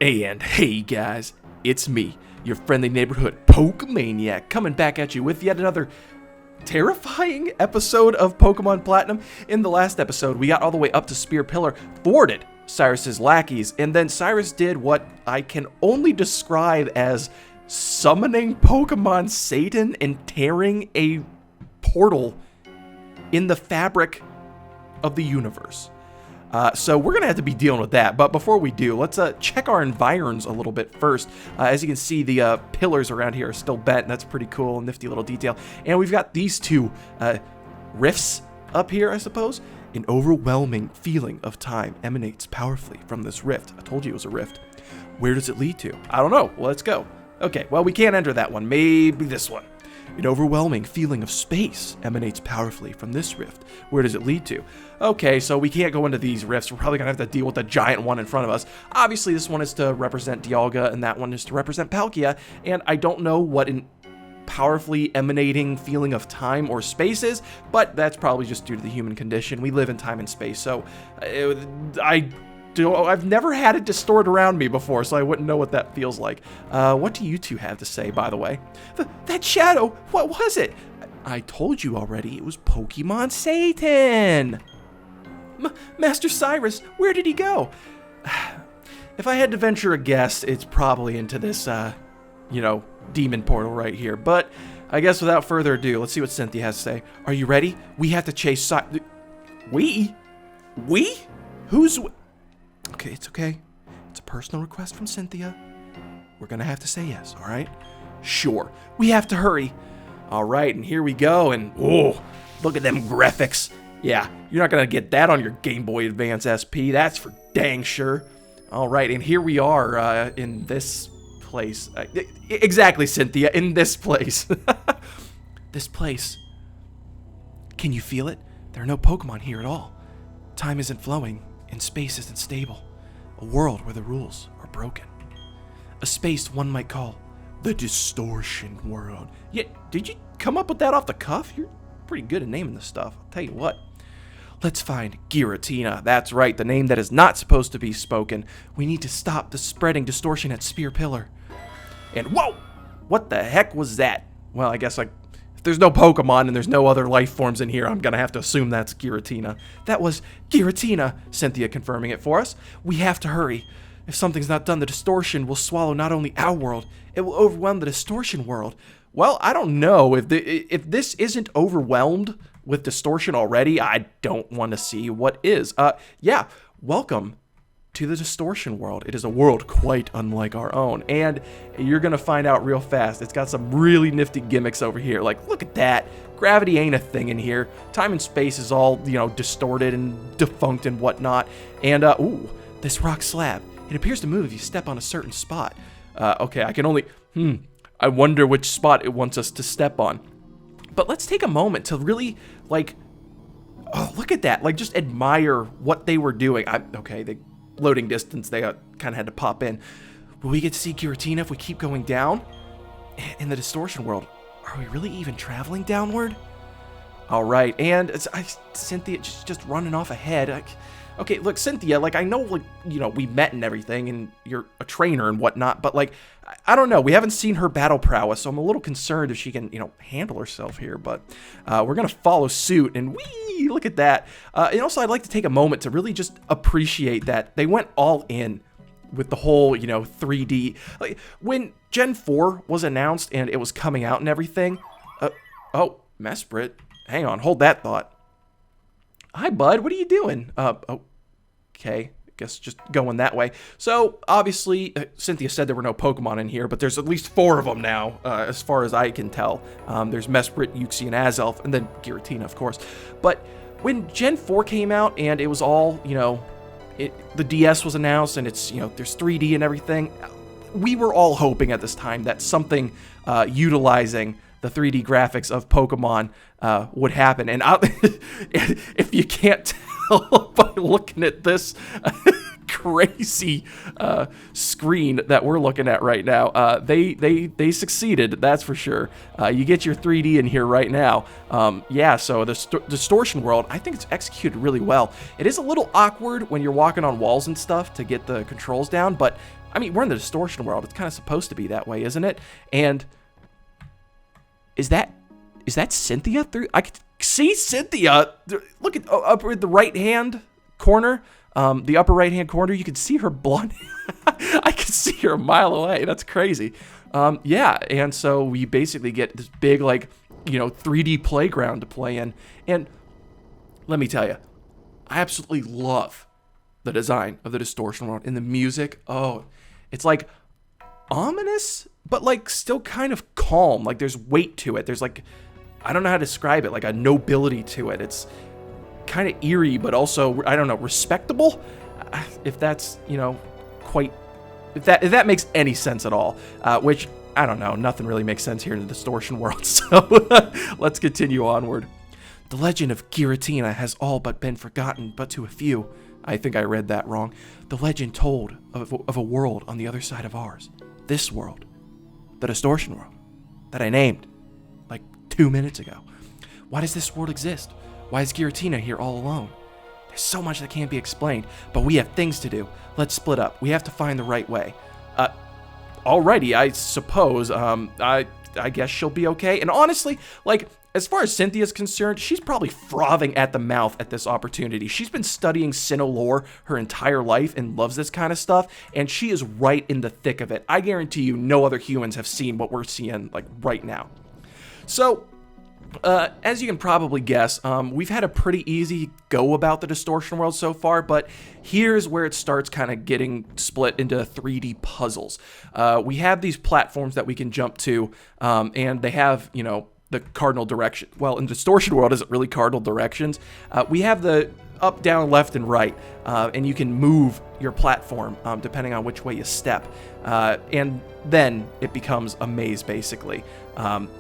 And hey guys, it's me, your friendly neighborhood Pokemaniac, coming back at you with yet another terrifying episode of Pokemon Platinum. In the last episode, we got all the way up to Spear Pillar, thwarted Cyrus's lackeys, and then Cyrus did what I can only describe as summoning Pokemon Satan and tearing a portal in the fabric of the universe. So we're going to have to be dealing with that. But before we do, let's check our environs a little bit first. As you can see, the pillars around here are still bent. That's pretty cool, nifty little detail. And we've got these two rifts up here, I suppose. An overwhelming feeling of time emanates powerfully from this rift. I told you it was a rift. Where does it lead to? I don't know. Well, let's go. Okay, well, we can't enter that one. Maybe this one. An overwhelming feeling of space emanates powerfully from this rift. Where does it lead to? Okay, so we can't go into these rifts. We're probably going to have to deal with the giant one in front of us. Obviously, this one is to represent Dialga, and that one is to represent Palkia. And I don't know what an powerfully emanating feeling of time or space is, but that's probably just due to the human condition. We live in time and space, so I've never had it distort around me before, so I wouldn't know what that feels like. What do you two have to say, by the way? That shadow, what was it? I told you already, it was Pokemon Satan. Master Cyrus, where did he go? If I had to venture a guess, it's probably into this, demon portal right here. But I guess without further ado, let's see what Cynthia has to say. Are you ready? We have to chase We? Who's... Okay, it's okay. It's a personal request from Cynthia. We're gonna have to say yes, all right? Sure. We have to hurry. All right, and here we go, and oh, look at them graphics. Yeah, you're not gonna get that on your Game Boy Advance SP, that's for dang sure. All right, and here we are in this place. Exactly, Cynthia, in this place. This place. Can you feel it? There are no Pokemon here at all. Time isn't flowing. And space isn't stable. A world where the rules are broken. A space one might call the Distortion World. Yeah, did you come up with that off the cuff? You're pretty good at naming this stuff. I'll tell you what. Let's find Giratina. That's right, the name that is not supposed to be spoken. We need to stop the spreading distortion at Spear Pillar. And whoa! What the heck was that? Well, I guess if there's no Pokemon and there's no other life forms in here, I'm gonna have to assume that's Giratina. That was Giratina, Cynthia confirming it for us. We have to hurry. If something's not done, the distortion will swallow not only our world, it will overwhelm the Distortion World. Well, I don't know. If this isn't overwhelmed with distortion already, I don't want to see what is. Yeah, welcome to the Distortion World. It is a world quite unlike our own, and you're gonna find out real fast. It's got some really nifty gimmicks over here. Like, look at that. Gravity ain't a thing in here. Time and space is all, distorted and defunct and whatnot. And, ooh, this rock slab. It appears to move if you step on a certain spot. Okay, I can only, I wonder which spot it wants us to step on. But let's take a moment to really, oh, look at that. Just admire what they were doing. The loading distance, they kind of had to pop in. Will we get to see Giratina if we keep going down? In the Distortion World, are we really even traveling downward? All right, and Cynthia just running off ahead. Okay, look, Cynthia, I know, we met and everything, and you're a trainer and whatnot, but, I don't know. We haven't seen her battle prowess, so I'm a little concerned if she can, handle herself here, but we're going to follow suit, and whee, look at that. And also, I'd like to take a moment to really just appreciate that they went all in with the whole, 3D. When Gen 4 was announced and it was coming out and everything, oh, Mesprit, hang on, hold that thought. Hi, bud. What are you doing? Okay. I guess just going that way. So, obviously, Cynthia said there were no Pokemon in here, but there's at least 4 of them now, as far as I can tell. There's Mesprit, Uxie, and Azelf, and then Giratina, of course. But when Gen 4 came out and it was all, the DS was announced and it's, there's 3D and everything, we were all hoping at this time that something utilizing the 3D graphics of Pokemon would happen. And if you can't tell by looking at this crazy screen that we're looking at right now, they succeeded, that's for sure. You get your 3D in here right now. Yeah, so the Distortion World, I think it's executed really well. It is a little awkward when you're walking on walls and stuff to get the controls down, but I mean, we're in the Distortion World. It's kind of supposed to be that way, isn't it? And is that Cynthia through? I could see Cynthia. Look at up at the right-hand corner. The upper right-hand corner, you can see her blonde. I can see her a mile away. That's crazy. Yeah, and so we basically get this big, like, 3D playground to play in. And let me tell you, I absolutely love the design of the Distortion World and the music. Oh, it's like ominous, but like still kind of calm. Like there's weight to it. There's like, I don't know how to describe it, like a nobility to it. It's kind of eerie, but also, I don't know, respectable. If that's, quite, if that makes any sense at all, which I don't know, nothing really makes sense here in the Distortion World. So let's continue onward. The legend of Giratina has all but been forgotten, but to a few. I think I read that wrong. The legend told of a world on the other side of ours. This world. The Distortion World. That I named like 2 minutes ago. Why does this world exist? Why is Giratina here all alone? There's so much that can't be explained, but we have things to do. Let's split up. We have to find the right way. Alrighty, I suppose. I guess she'll be okay. And honestly, like, as far as Cynthia's concerned, she's probably frothing at the mouth at this opportunity. She's been studying Sinnoh lore her entire life and loves this kind of stuff, and she is right in the thick of it. I guarantee you no other humans have seen what we're seeing, like, right now. So, as you can probably guess, we've had a pretty easy go about the Distortion World so far, but here's where it starts kind of getting split into 3D puzzles. We have these platforms that we can jump to, and they have, the cardinal direction. Well, in Distortion World, is it really cardinal directions? We have the up, down, left, and right, and you can move your platform depending on which way you step, and then it becomes a maze, basically.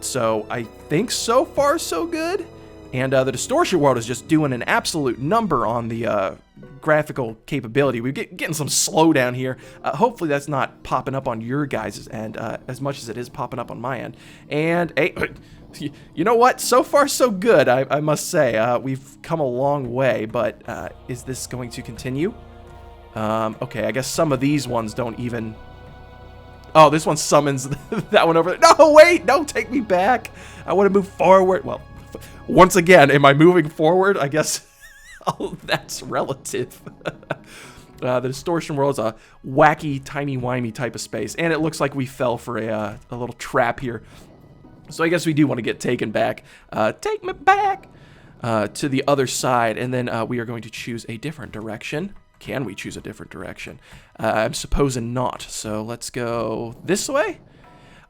So I think so far so good, and the Distortion World is just doing an absolute number on the graphical capability. We're getting some slowdown here. Hopefully that's not popping up on your guys' end as much as it is popping up on my end. And hey, you know what? So far so good, I must say. We've come a long way, but is this going to continue? Okay, I guess some of these ones don't even... Oh, this one summons that one over there. No, wait! Don't take me back! I want to move forward. Well, once again, am I moving forward? I guess... Oh, that's relative. The Distortion World is a wacky, timey-wimey type of space, and it looks like we fell for a little trap here. So I guess we do want to get taken back. Take me back to the other side, and then we are going to choose a different direction. Can we choose a different direction? I'm supposing not, so let's go this way.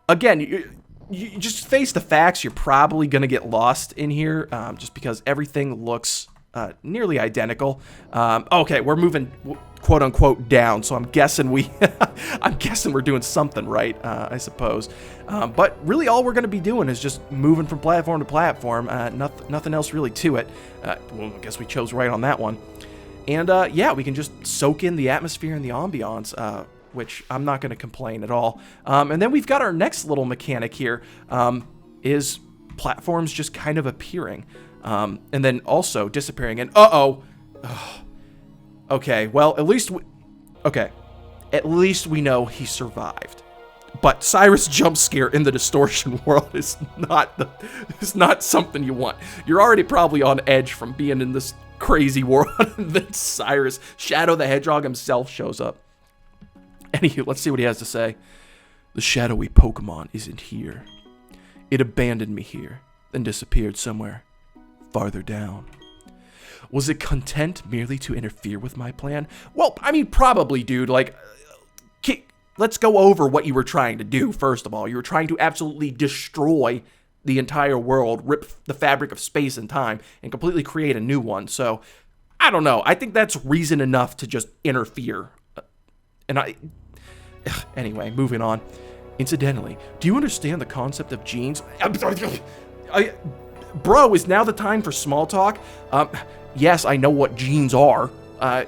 Again, you just face the facts. You're probably going to get lost in here just because everything looks nearly identical. Okay, we're moving quote unquote down, so I'm guessing we're doing something right, I suppose. But really all we're going to be doing is just moving from platform to platform. Nothing else really to it. Well, I guess we chose right on that one. And yeah, we can just soak in the atmosphere and the ambiance, which I'm not going to complain at all. And then we've got our next little mechanic here, is platforms just kind of appearing. And then also disappearing, and okay, well, at least we know he survived. But Cyrus jump scare in the Distortion World is not something you want. You're already probably on edge from being in this crazy world, and then Cyrus, Shadow the Hedgehog himself, shows up. Anywho, let's see what he has to say. The shadowy Pokemon isn't here. It abandoned me here, then disappeared somewhere farther down. Was it content merely to interfere with my plan? Well, I mean, probably, dude. Like, let's go over what you were trying to do, first of all. You were trying to absolutely destroy the entire world, rip the fabric of space and time, and completely create a new one. So, I don't know. I think that's reason enough to just interfere. Anyway, moving on. Incidentally, do you understand the concept of genes? Bro, is now the time for small talk? Yes, I know what genes are. I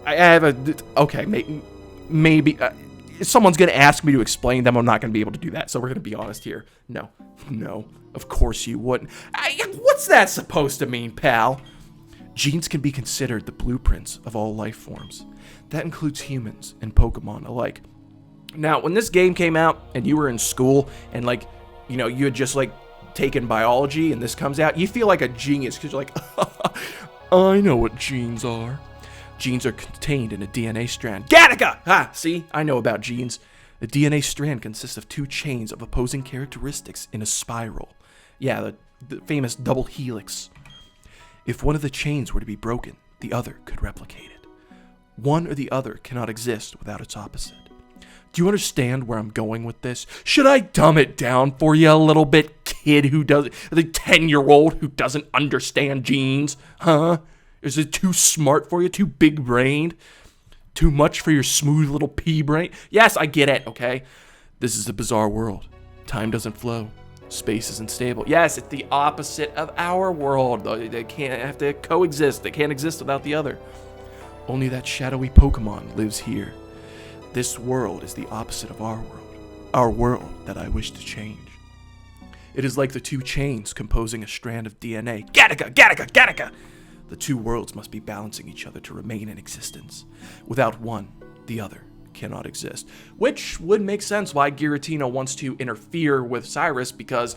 have okay, maybe if someone's going to ask me to explain them, I'm not going to be able to do that, so we're going to be honest here. No, of course you wouldn't. What's that supposed to mean, pal? Genes can be considered the blueprints of all life forms. That includes humans and Pokemon alike. Now, when this game came out and you were in school and, like, you know, you had just, like, taken biology and this comes out, you feel like a genius because you're like, I know what genes are. Genes are contained in a DNA strand. Gattaca! Ah, see? I know about genes. The DNA strand consists of 2 chains of opposing characteristics in a spiral. Yeah, the famous double helix. If one of the chains were to be broken, the other could replicate it. One or the other cannot exist without its opposite. Do you understand where I'm going with this? Should I dumb it down for you a little bit, kid who doesn't, the 10-year-old who doesn't understand genes? Huh? Is it too smart for you? Too big-brained? Too much for your smooth little pea brain? Yes, I get it, okay? This is a bizarre world. Time doesn't flow. Space isn't stable. Yes, it's the opposite of our world. They can't have to coexist. They can't exist without the other. Only that shadowy Pokemon lives here. This world is the opposite of our world that I wish to change. It is like the 2 chains composing a strand of DNA. Gattaca! Gattaca! Gattaca! The 2 worlds must be balancing each other to remain in existence. Without one, the other cannot exist. Which would make sense why Giratina wants to interfere with Cyrus, because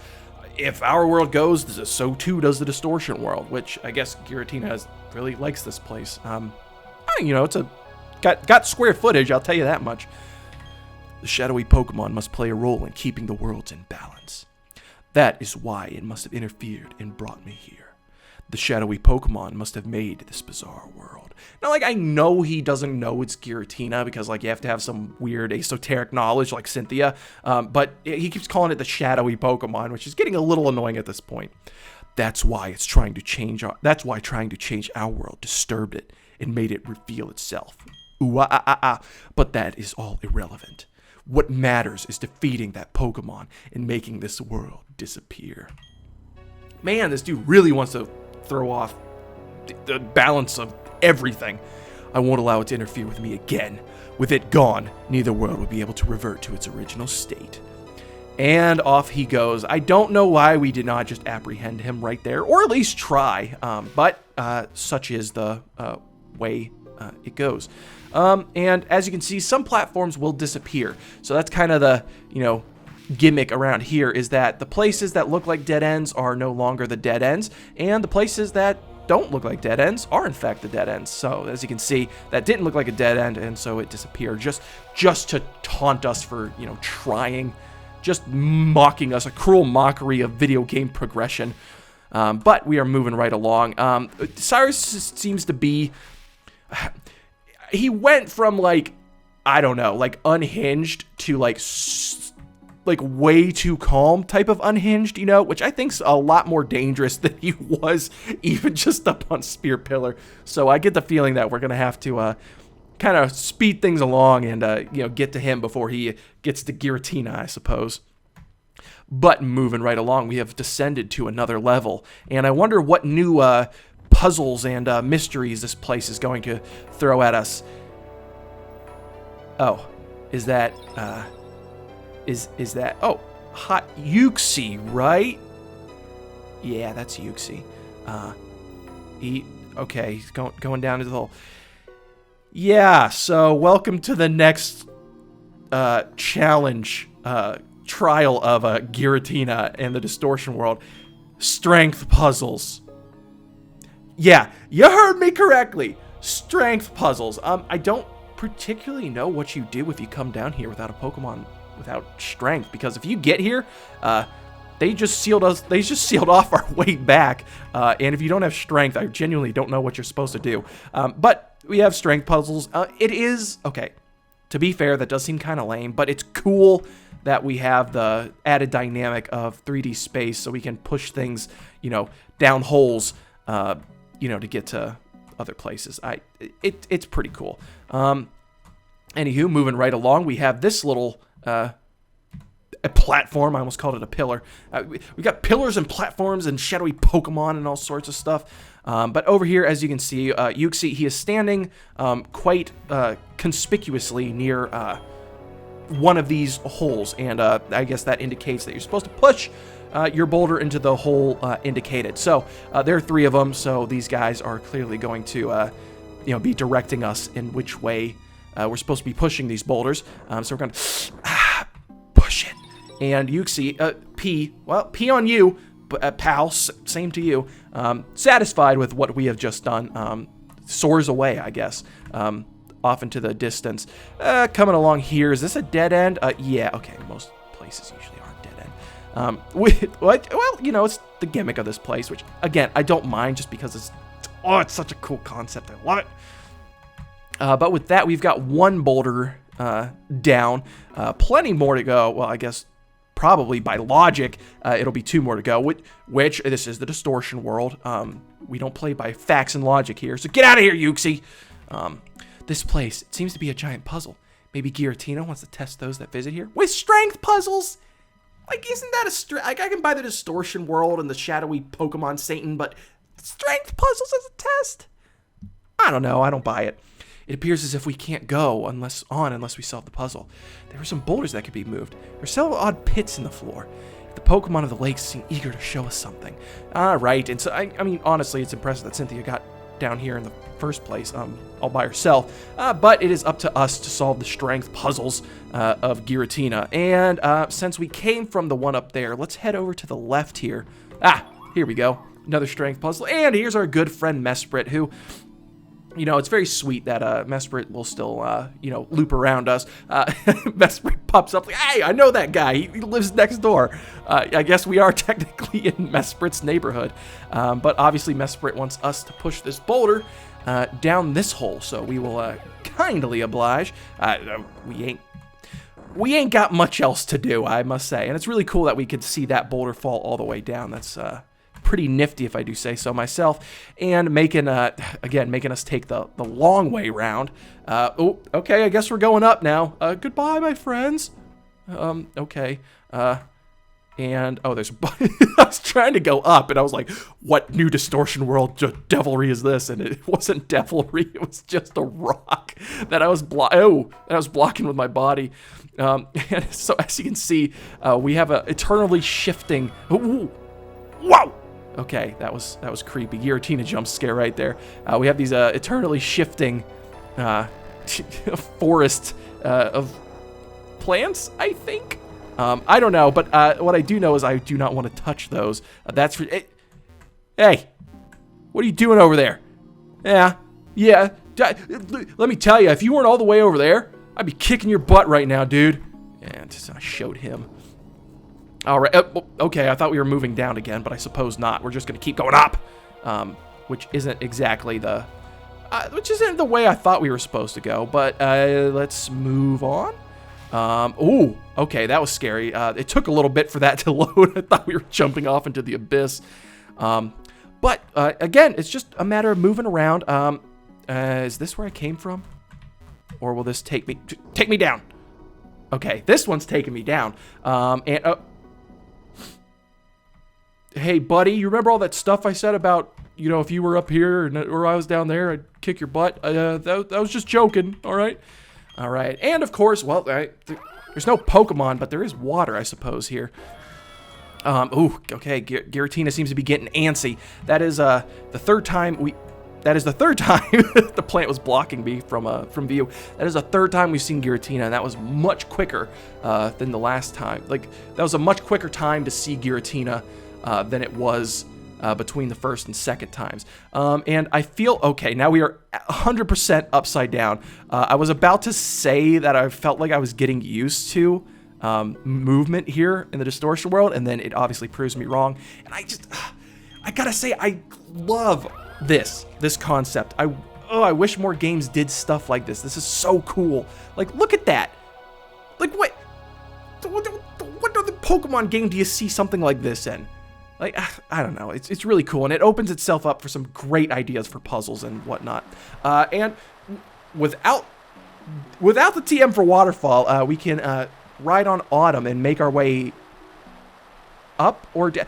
if our world goes, so too does the Distortion World, which I guess Giratina really likes this place. You know, it's got square footage, I'll tell you that much. The shadowy Pokemon must play a role in keeping the worlds in balance. That is why it must have interfered and brought me here. The shadowy Pokemon must have made this bizarre world. Now, like, I know he doesn't know it's Giratina because, like, you have to have some weird esoteric knowledge like Cynthia, but he keeps calling it the shadowy Pokemon, which is getting a little annoying at this point. That's why trying to change our world disturbed it and made it reveal itself. But that is all irrelevant. What matters is defeating that Pokemon and making this world disappear. Man, this dude really wants to throw off the balance of everything. I won't allow it to interfere with me again. With it gone, neither world will be able to revert to its original state. And off he goes. I don't know why we did not just apprehend him right there, or at least try, but such is the way it goes. And as you can see, some platforms will disappear. So that's kind of the, you know, gimmick around here, is that the places that look like dead ends are no longer the dead ends, and the places that don't look like dead ends are in fact the dead ends. So as you can see, that didn't look like a dead end, and so it disappeared just to taunt us for, you know, trying, just mocking us, a cruel mockery of video game progression. But we are moving right along. Cyrus seems to be, he went from, like, I don't know, like unhinged to like way too calm type of unhinged, you know, which I think's a lot more dangerous than he was even just up on Spear Pillar. So I get the feeling that we're gonna have to kind of speed things along and you know, get to him before he gets to Giratina, I suppose. But moving right along, we have descended to another level, and I wonder what new puzzles and mysteries this place is going to throw at us. Oh, is that is that, oh, Hot Yuxi, right? Yeah, that's Yuxi. Okay, he's going down into the hole. Yeah, so welcome to the next challenge, trial of Giratina and the Distortion World. Strength puzzles. Yeah, you heard me correctly. Strength puzzles. I don't particularly know what you do if you come down here without a Pokemon without strength, because if you get here, they just sealed off our way back, and if you don't have strength, I genuinely don't know what you're supposed to do. But we have strength puzzles. It is okay, to be fair, that does seem kind of lame, but it's cool that we have the added dynamic of 3D space, so we can push things, you know, down holes, you know, to get to other places. It's pretty cool. Anywho, moving right along, we have this little a platform. I almost called it a pillar. We got pillars and platforms and shadowy Pokemon and all sorts of stuff. But over here, as you can see, Yuxi, he is standing quite conspicuously near one of these holes, and I guess that indicates that you're supposed to push your boulder into the hole indicated. So there are 3 of them, so these guys are clearly going to you know, be directing us in which way we're supposed to be pushing these boulders. So we're going to push it. And Yuxi, P on you, pal, same to you. Satisfied with what we have just done. Soars away, I guess, off into the distance. Coming along here. Is this a dead end? Yeah, okay, most places usually are dead end. Well, you know, it's the gimmick of this place, which, again, I don't mind just because it's such a cool concept. I love it. But with that, we've got one boulder down. Plenty more to go. Well, I guess probably by logic, it'll be 2 more to go, which this is the Distortion World. We don't play by facts and logic here, so get out of here, Yuxi! This place, it seems to be a giant puzzle. Maybe Giratina wants to test those that visit here with strength puzzles! Like, isn't that like, I can buy the Distortion World and the shadowy Pokemon Satan, but strength puzzles as a test? I don't know, I don't buy it. It appears as if we can't go unless we solve the puzzle. There were some boulders that could be moved. There are several odd pits in the floor. The Pokemon of the lake seem eager to show us something. Right, and so, I mean, honestly, it's impressive that Cynthia got down here in the first place, all by herself. But it is up to us to solve the strength puzzles of Giratina. And since we came from the one up there, let's head over to the left here. Here we go. Another strength puzzle. And here's our good friend Mesprit, who... You know, it's very sweet that Mesprit will still, you know, loop around us. Mesprit pops up like, hey, I know that guy. He lives next door. I guess we are technically in Mesprit's neighborhood. But obviously Mesprit wants us to push this boulder down this hole. So we will kindly oblige. We ain't got much else to do, I must say. And it's really cool that we could see that boulder fall all the way down. That's... pretty nifty, if I do say so myself, and making us take the long way round. Okay, I guess we're going up now. Goodbye, my friends. Okay. And there's I was trying to go up, and I was like, what new Distortion World devilry is this? And it wasn't devilry, it was just a rock that I was blocking with my body. And so as you can see, we have a eternally shifting. Ooh, whoa! Okay, that was creepy. Giratina jump scare right there. We have these eternally shifting forest of plants, I think. I don't know, but what I do know is I do not want to touch those. Hey, what are you doing over there? Yeah. Let me tell you, if you weren't all the way over there, I'd be kicking your butt right now, dude. And I showed him. All right. Okay, I thought we were moving down again, but I suppose not. We're just going to keep going up, which isn't exactly the way I thought we were supposed to go. But let's move on. Ooh, okay, that was scary. It took a little bit for that to load. I thought we were jumping off into the abyss. But again, it's just a matter of moving around. Is this where I came from, or will this take me down? Okay, this one's taking me down. Hey, buddy, you remember all that stuff I said about, you know, if you were up here or I was down there, I'd kick your butt? That was just joking, all right? All right, and of course, well, there's no Pokemon, but there is water, I suppose, here. Ooh, okay, Giratina seems to be getting antsy. That is the third time the plant was blocking me from view. That is the third time we've seen Giratina, and that was much quicker than the last time. Like, that was a much quicker time to see Giratina than it was between the first and second times. And I feel, okay, now we are 100% upside down. I was about to say that I felt like I was getting used to movement here in the Distortion World, and then it obviously proves me wrong. And I gotta say, I love this concept. I wish more games did stuff like this. This is so cool. Like, look at that. Like, what other Pokemon game do you see something like this in? Like, I don't know. It's really cool, and it opens itself up for some great ideas for puzzles and whatnot. And without the TM for Waterfall, we can ride on Autumn and make our way up or down.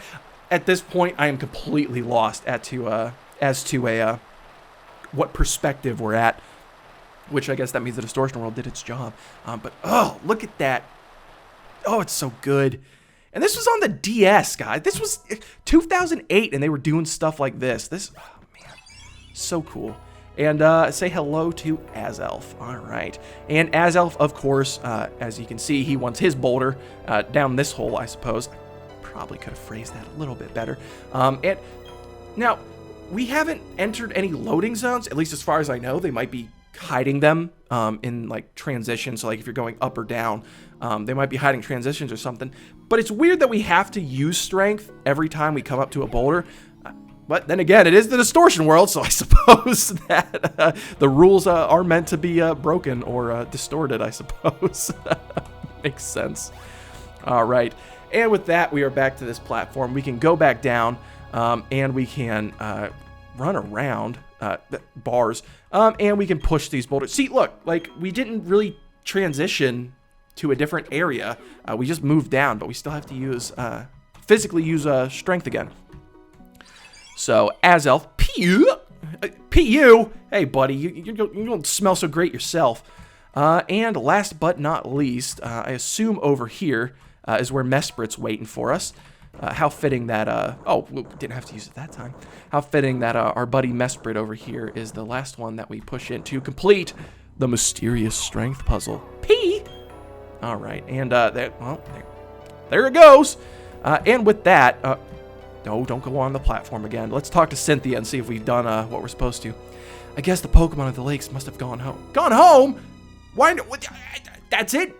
At this point, I am completely lost as to what perspective we're at, which I guess that means the Distortion World did its job. But oh, look at that! Oh, it's so good. And this was on the DS, guys. This was 2008, and they were doing stuff like this. Oh, man, so cool. And say hello to Azelf. All right. And Azelf, of course, as you can see, he wants his boulder down this hole, I suppose. Probably could have phrased that a little bit better. And now, we haven't entered any loading zones, at least as far as I know. They might be hiding them in like transitions. So like if you're going up or down, they might be hiding transitions or something. But it's weird that we have to use strength every time we come up to a boulder. But then again, it is the Distortion World, so I suppose that the rules are meant to be broken or distorted, I suppose. Makes sense. All right. And with that, we are back to this platform. We can go back down, and we can run around bars, and we can push these boulders. See, look, like, we didn't really transition to a different area. We just moved down, but we still have to use, physically use strength again. So, Azelf, P.U. Hey, buddy, you don't smell so great yourself. And last but not least, I assume over here is where Mesprit's waiting for us. How fitting that, oh, we didn't have to use it that time. How fitting that our buddy Mesprit over here is the last one that we push in to complete the mysterious strength puzzle. P! All right, and there it goes. And with that, no, don't go on the platform again. Let's talk to Cynthia and see if we've done what we're supposed to. I guess the Pokemon of the lakes must have gone home. Gone home? Why? That's it?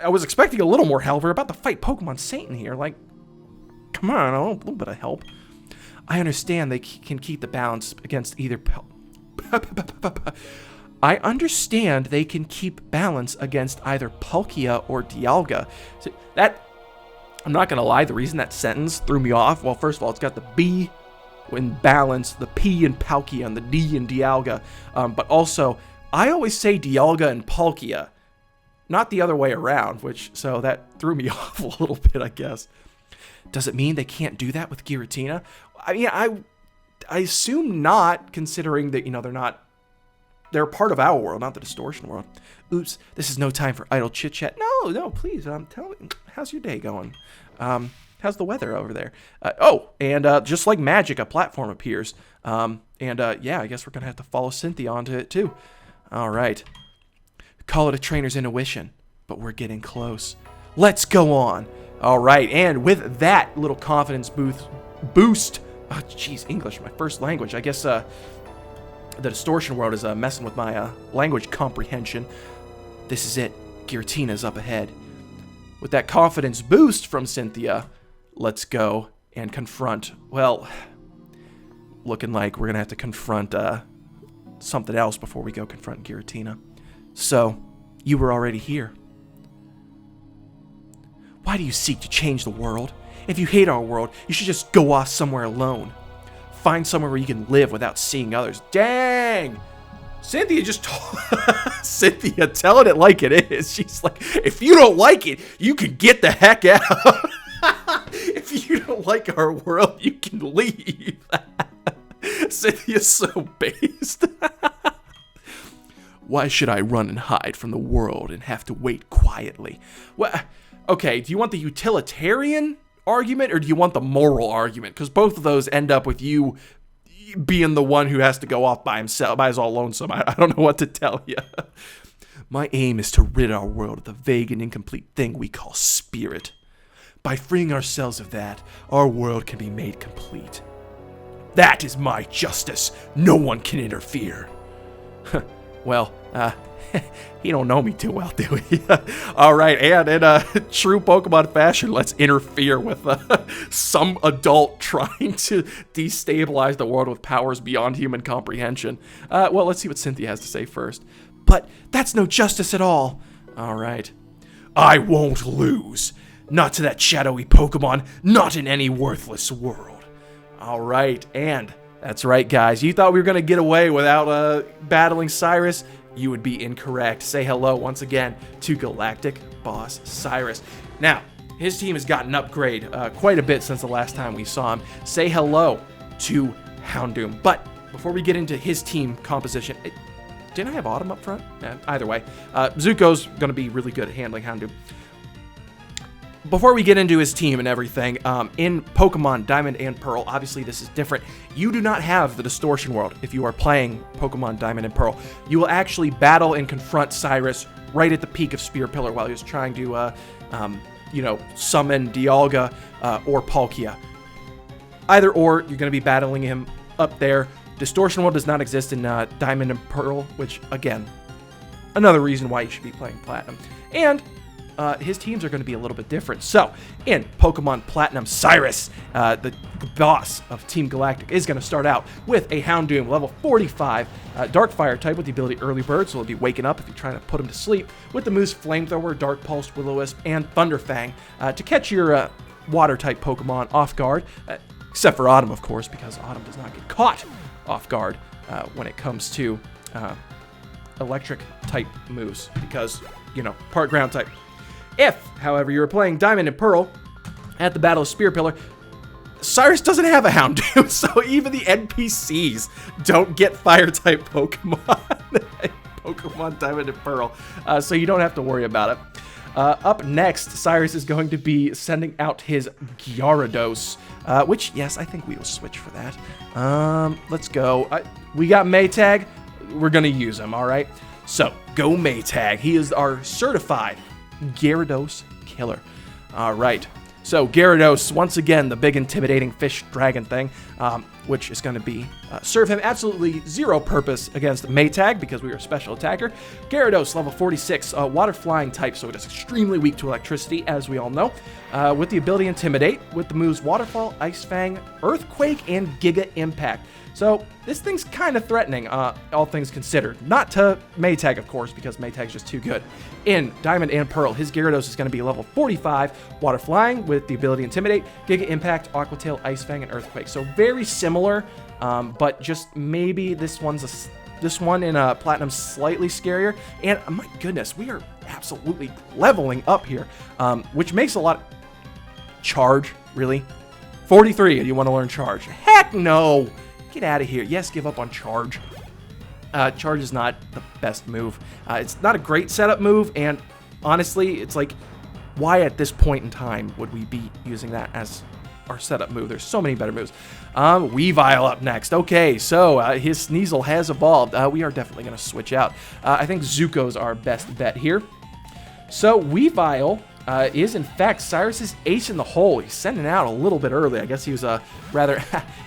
I was expecting a little more help. We're about to fight Pokemon Satan here. Like, come on, a little bit of help. I understand they can keep the balance against either... I understand they can keep balance against either Palkia or Dialga. So that... I'm not going to lie, the reason that sentence threw me off, well, first of all, it's got the B in balance, the P in Palkia, and the D in Dialga. But also, I always say Dialga and Palkia, not the other way around, so that threw me off a little bit, I guess. Does it mean they can't do that with Giratina? I mean, I assume not, considering that, they're part of our world, not the Distortion World. Oops, this is no time for idle chit-chat. No, please, tell me, how's your day going? How's the weather over there? Just like magic, a platform appears. Yeah, I guess we're going to have to follow Cynthia onto it, too. All right. Call it a trainer's intuition, but we're getting close. Let's go on. All right, and with that little confidence boost, oh, geez, English, my first language. I guess the Distortion World is messing with my language comprehension. This is it. Giratina's up ahead. With that confidence boost from Cynthia, let's go and confront, well, looking like we're going to have to confront something else before we go confront Giratina. So, you were already here. Why do you seek to change the world? If you hate our world, you should just go off somewhere alone. Find somewhere where you can live without seeing others. Dang! Cynthia Cynthia telling it like it is. She's like, if you don't like it, you can get the heck out. If you don't like our world, you can leave. Cynthia's so based. Why should I run and hide from the world and have to wait quietly? Well, okay, do you want the utilitarian argument or do you want the moral argument? Because both of those end up with you being the one who has to go off by himself, by his all lonesome. I don't know what to tell you. My aim is to rid our world of the vague and incomplete thing we call spirit. By freeing ourselves of that, our world can be made complete. That is my justice. No one can interfere. Well, he don't know me too well, do he? All right, and in true Pokemon fashion, let's interfere with some adult trying to destabilize the world with powers beyond human comprehension. Well, let's see what Cynthia has to say first. But that's no justice at all. All right. I won't lose. Not to that shadowy Pokemon, not in any worthless world. All right, and that's right, guys. You thought we were going to get away without battling Cyrus? You would be incorrect. Say hello once again to Galactic Boss Cyrus. Now, his team has gotten an upgrade quite a bit since the last time we saw him. Say hello to Houndoom. But before we get into his team composition, didn't I have Autumn up front? Either way, Zuko's going to be really good at handling Houndoom. before we get into his team and everything, in Pokemon Diamond and Pearl, obviously this is different. You do not have the Distortion World if you are playing Pokemon Diamond and Pearl. You will actually battle and confront Cyrus right at the peak of Spear Pillar while he was trying to, you know, summon Dialga or Palkia. Either or, you're going to be battling him up there. Distortion World does not exist in Diamond and Pearl, which, again, another reason why you should be playing Platinum. And his teams are going to be a little bit different. So, in Pokemon Platinum, Cyrus, the boss of Team Galactic, is going to start out with a Houndoom, level 45, Dark Fire type with the ability Early Bird, so he'll be waking up if you're trying to put him to sleep, with the moves Flamethrower, Dark Pulse, Will-O-Wisp, and Thunderfang to catch your Water type Pokemon off guard, except for Autumn, of course, because Autumn does not get caught off guard when it comes to Electric type moves, because, you know, part Ground type. If, however, you're playing Diamond and Pearl at the Battle of Spear Pillar, Cyrus doesn't have a Houndoom, so even the NPCs don't get Fire-type Pokemon in Pokemon Diamond and Pearl, so you don't have to worry about it. Up next, Cyrus is going to be sending out his Gyarados, which, yes, I think we will switch for that. Let's go. We got Maytag. We're going to use him, all right? So, go Maytag. He is our certified Gyarados killer. All right. So Gyarados, once again, the big intimidating fish dragon thing, which is going to be serve him absolutely zero purpose against Maytag because we are a special attacker. Gyarados, level 46, water flying type, so it is extremely weak to electricity, as we all know, with the ability Intimidate, with the moves Waterfall, Ice Fang, Earthquake, and Giga Impact. So this thing's kind of threatening, all things considered. Not to Maytag, of course, because Maytag's just too good. In Diamond and Pearl, his Gyarados is going to be level 45, Water Flying, with the ability Intimidate, Giga Impact, Aqua Tail, Ice Fang, and Earthquake. So very similar, but just maybe this one in Platinum slightly scarier. And my goodness, we are absolutely leveling up here, which makes a lot. Charge, really? 43, and you want to learn Charge? Heck no! Get out of here. Yes, give up on Charge. Charge is not the best move. It's not a great setup move, and honestly, it's like, why at this point in time would we be using that as our setup move? There's so many better moves. Weavile up next. Okay, so his Sneasel has evolved. We are definitely going to switch out. I think Zuko's our best bet here. So Weavile is in fact Cyrus's ace in the hole. He's sending out a little bit early. I guess he was rather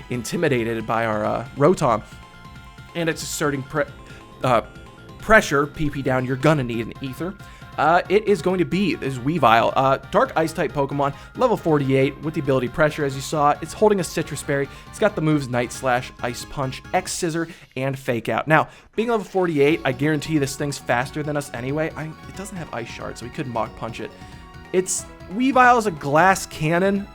intimidated by our Rotom. And it's asserting pressure. PP down, you're gonna need an Ether. It is going to be this Weavile, Dark Ice type Pokemon, level 48 with the ability Pressure, as you saw. It's holding a Citrus Berry. It's got the moves Night Slash, Ice Punch, X Scissor, and Fake Out. Now, being level 48, I guarantee this thing's faster than us anyway. It doesn't have Ice Shard, so we could Mach Punch it. Weavile is a glass cannon,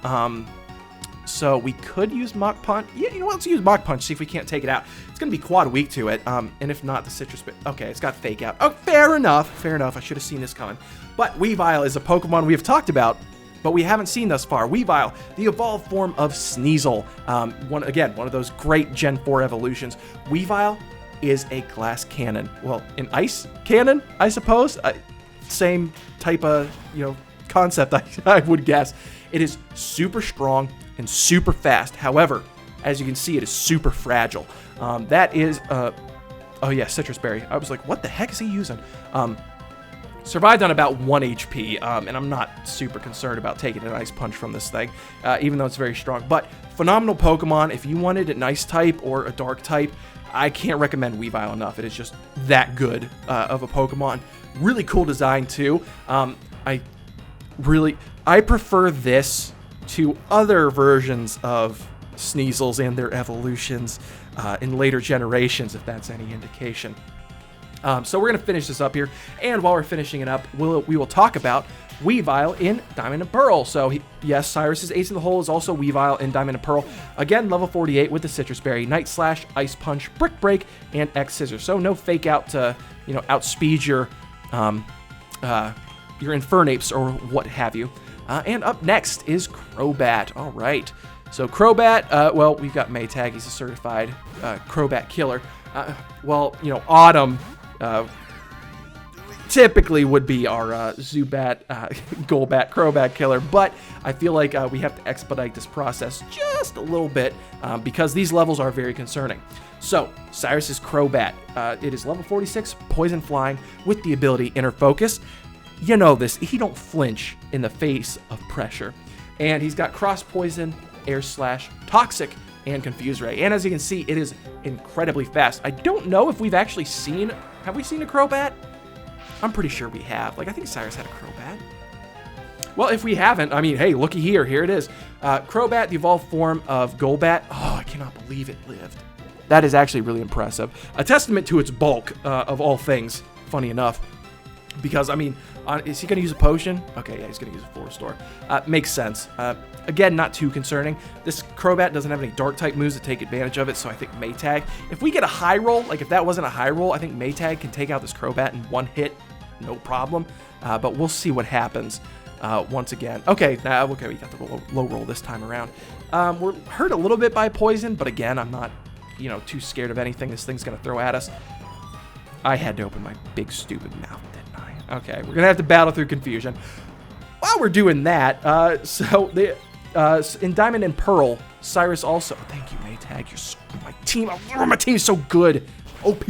so we could use Mach Punch. Yeah, you know what? Let's use Mach Punch, see if we can't take it out. It's going to be quad weak to it, and if not, the Citrus... Okay, it's got Fake Out. Oh, fair enough. Fair enough. I should have seen this coming. But Weavile is a Pokemon we have talked about, but we haven't seen thus far. Weavile, the evolved form of Sneasel. One of those great Gen 4 evolutions. Weavile is a glass cannon. Well, an ice cannon, I suppose? Same type of, concept, I would guess. It is super strong and super fast. However, as you can see, it is super fragile. That is, oh yeah, Citrus Berry. I was like, what the heck is he using? Survived on about 1 HP, and I'm not super concerned about taking an Ice Punch from this thing, even though it's very strong. But phenomenal Pokemon. If you wanted an Ice type or a Dark type, I can't recommend Weavile enough. It is just that good of a Pokemon. Really cool design too. I prefer this to other versions of Sneasels and their evolutions in later generations, if that's any indication. So we're going to finish this up here, and while we're finishing it up, we will talk about Weavile in Diamond and Pearl. So yes, Cyrus's ace in the hole is also Weavile in Diamond and Pearl. Again, level 48 with the Citrus Berry, Night Slash, Ice Punch, Brick Break, and X Scissor. So no Fake Out to outspeed your Infernapes or what have you. And up next is Crobat. All right. So Crobat, well, we've got Maytag. He's a certified Crobat killer. Autumn typically would be our Zubat, Golbat, Crobat killer, but I feel like we have to expedite this process just a little bit because these levels are very concerning. So, Cyrus's Crobat, it is level 46, Poison Flying, with the ability Inner Focus. You know this, he don't flinch in the face of pressure. And he's got Cross Poison, Air Slash, Toxic, and Confuse Ray. And as you can see, it is incredibly fast. I don't know if we've actually seen, have we seen a Crobat? I'm pretty sure we have. Like, I think Cyrus had a Crobat. Well, if we haven't, I mean, hey, looky here. Here it is. Crobat, the evolved form of Golbat. Oh, I cannot believe it lived. That is actually really impressive. A testament to its bulk of all things, funny enough. Because, I mean, is he going to use a potion? Okay, yeah, he's going to use a Force Door. Makes sense. Again, not too concerning. This Crobat doesn't have any Dark-type moves to take advantage of it, so I think Maytag. If we get a high roll, like if that wasn't a high roll, I think Maytag can take out this Crobat in one hit, no problem. But we'll see what happens once again. Okay, okay, we got the low roll this time around. We're hurt a little bit by Poison, but again, I'm not, you know, too scared of anything this thing's going to throw at us. I had to open my big stupid mouth, didn't I? Okay, we're going to have to battle through confusion. While we're doing that, in Diamond and Pearl, Cyrus also... Thank you, Maytag. You're so good. My team is so good. OP.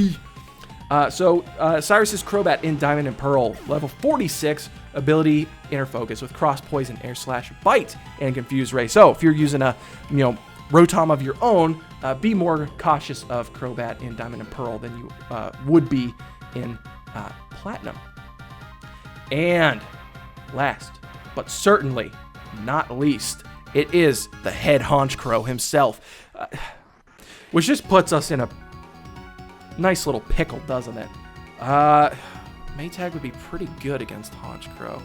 Cyrus's Crobat in Diamond and Pearl, level 46, ability Inner Focus with Cross Poison, Air Slash, Bite, and Confuse Ray. So if you're using a, Rotom of your own, be more cautious of Crobat in Diamond and Pearl than you would be in Platinum. And last, but certainly not least, it is the head Honchkrow himself, which just puts us in a nice little pickle, doesn't it? Maytag would be pretty good against Honchkrow.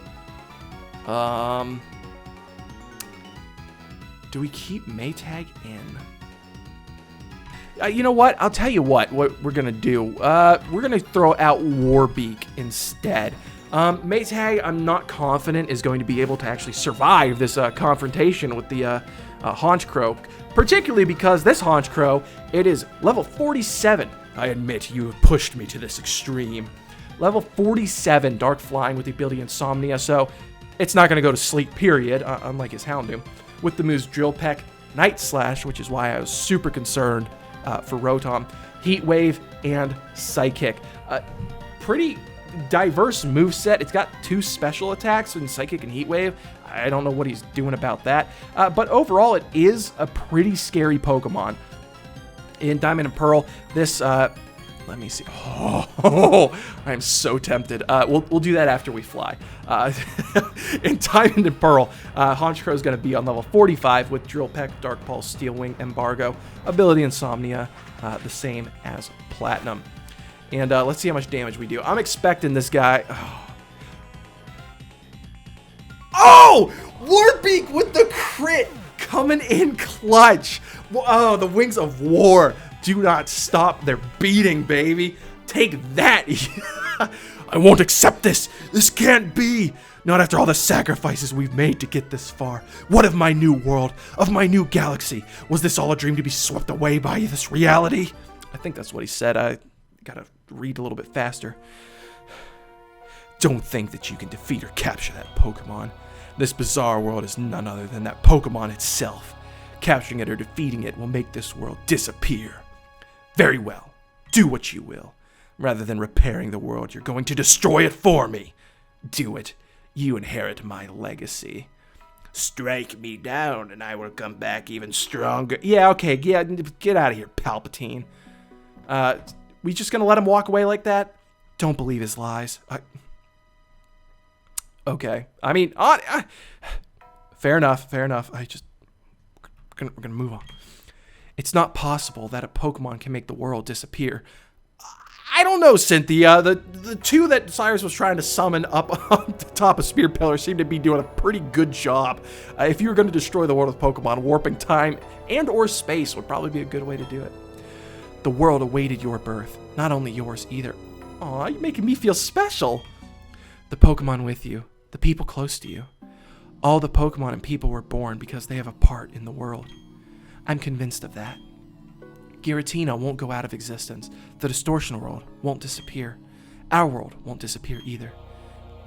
Do we keep Maytag in? You know what? I'll tell you what we're going to do. We're going to throw out Warbeak instead. Maytag, I'm not confident is going to be able to actually survive this confrontation with the Honchkrow, particularly because this Honchkrow, it is level 47. I admit you have pushed me to this extreme. Level 47 Dark Flying with the ability Insomnia, so it's not going to go to sleep, period, unlike his Houndoom. With the moves Drill Peck, Night Slash, which is why I was super concerned for Rotom, Heat Wave, and Psychic. Pretty diverse moveset. It's got 2 special attacks in Psychic and Heat Wave. I don't know what he's doing about that. But overall, it is a pretty scary Pokemon. In Diamond and Pearl, this... let me see. Oh, I'm so tempted. We'll do that after we fly. In Diamond and Pearl, Honchkrow is going to be on level 45 with Drill Peck, Dark Pulse, Steel Wing, Embargo, Ability Insomnia, the same as Platinum. And let's see how much damage we do. I'm expecting this guy... Oh! Warbeak with the crit! Coming in clutch! Oh, the Wings of War do not stop their beating, baby. Take that! I won't accept this! This can't be! Not after all the sacrifices we've made to get this far. What of my new world? Of my new galaxy? Was this all a dream to be swept away by this reality? I think that's what he said. I gotta read a little bit faster. Don't think that you can defeat or capture that Pokemon. This bizarre world is none other than that Pokemon itself. Capturing it or defeating it will make this world disappear. Very well. Do what you will. Rather than repairing the world, you're going to destroy it for me. Do it. You inherit my legacy. Strike me down and I will come back even stronger. Yeah, okay. Yeah, get out of here, Palpatine. We just gonna let him walk away like that? Don't believe his lies. Okay. I mean, fair enough. Fair enough. We're gonna move on. It's not possible that a Pokemon can make the world disappear. I don't know, Cynthia. The 2 that Cyrus was trying to summon up on the top of Spear Pillar seem to be doing a pretty good job. If you were going to destroy the world with Pokemon, warping time and or space would probably be a good way to do it. The world awaited your birth. Not only yours either. Aw, you're making me feel special. The Pokemon with you. The people close to you. All the Pokemon and people were born because they have a part in the world. I'm convinced of that. Giratina won't go out of existence. The Distortion World won't disappear. our world won't disappear either.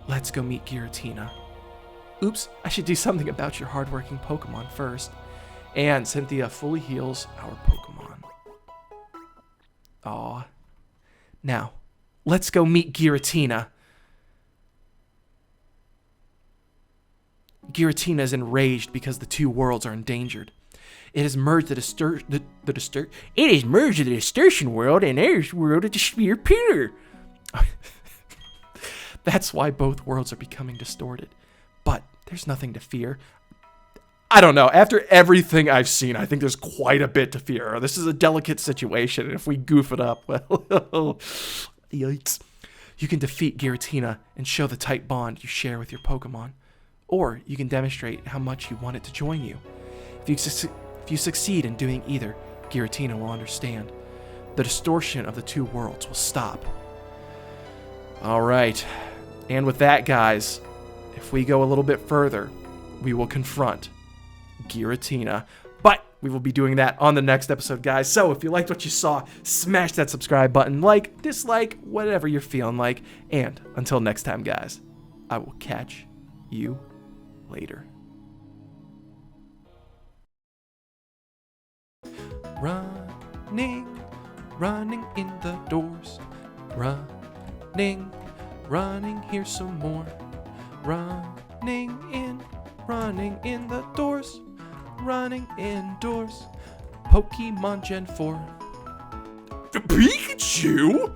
Let's go meet Giratina. Oops, I should do something about your hardworking Pokemon first. And Cynthia fully heals our Pokemon. Aw. Now, let's go meet Giratina. Giratina is enraged because the two worlds are endangered. It has merged the Distortion World and Air's world of the Sphere Pillar. That's why both worlds are becoming distorted. But there's nothing to fear. I don't know. After everything I've seen, I think there's quite a bit to fear. This is a delicate situation, and if we goof it up, well, yikes. You can defeat Giratina and show the tight bond you share with your Pokemon. Or you can demonstrate how much you want it to join you. If you succeed in doing either, Giratina will understand. The distortion of the two worlds will stop. Alright. And with that, guys, if we go a little bit further, we will confront Giratina. But we will be doing that on the next episode, guys. So if you liked what you saw, smash that subscribe button, like, dislike, whatever you're feeling like. And until next time, guys, I will catch you later. Running in the doors. Running here some more. Running in the doors. Running indoors. Pokemon Gen 4. Pikachu?